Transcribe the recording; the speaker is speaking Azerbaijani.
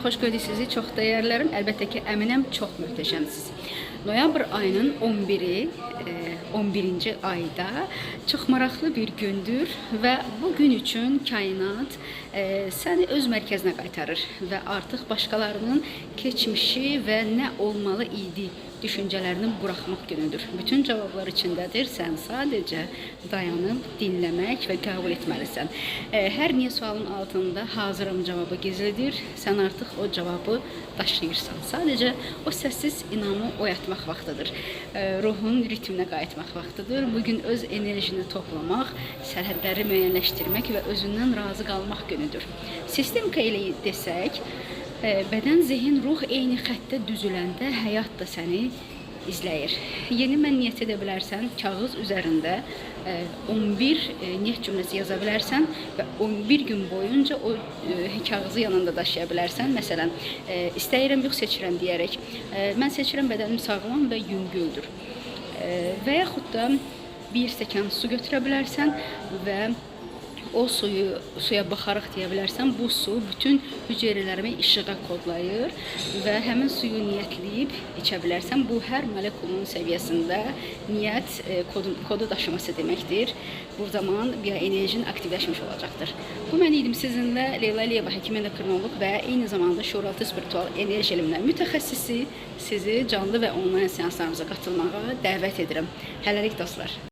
xoş gördük sizi, çox dəyərlərim. Əlbəttə ki, əminəm, çox möhtəşəmsiniz. Noyabr ayının 11-i, 11-ci ayda çox maraqlı bir gündür və bu gün üçün kainat səni öz mərkəzinə qaytarır və artıq başqalarının keçmişi və nə olmalı idi düşüncələrini buraxmaq günüdür. Bütün cavablar içindədir. Sən sadəcə dayanıb dinləmək və qəbul etməlisən. Hər niyə sualın altında hazıram cavabı gizlidir. Sən artıq o cavabı daşıyırsan. Sadəcə o səssiz inamı oyatmaq vaxtıdır. Ruhun ritminə qayıtmaq vaxtıdır. Bugün öz enerjini toplamaq, sərhədləri müəyyənləşdirmək və özündən razı qalmaq günüdür. Sistemika ilə desək, bədən, zehin, ruh eyni xəttdə düzüləndə həyat da səni izləyir. Yeni mən niyyət edə bilərsən, kağız üzərində 11 niyyət cümləsi yaza bilərsən və 11 gün boyunca o kağızı yanında daşıya bilərsən. Məsələn, istəyirəm, yox seçirəm deyərək, mən seçirəm bədənim sağlam və yüngüldür. Və yaxud da bir stəkan su götürə bilərsən və o suya baxaraq deyə bilərsən, bu su bütün hüceyrələrimi işığa kodlayır və həmin suyu niyyətləyib içə bilərsən. Bu, hər molekulun səviyyəsində niyyət kodu daşıması deməkdir. Bu zaman bioenerjin aktivləşmiş olacaqdır. Bu, mən idim sizinlə Leyla Əliyeva, həkim endokrinoloq və eyni zamanda şuuraltı spiritual enerji elmlər mütəxəssisi. Sizi canlı və onlayn seanslarımıza qatılmağa dəvət edirəm. Hələlik dostlar.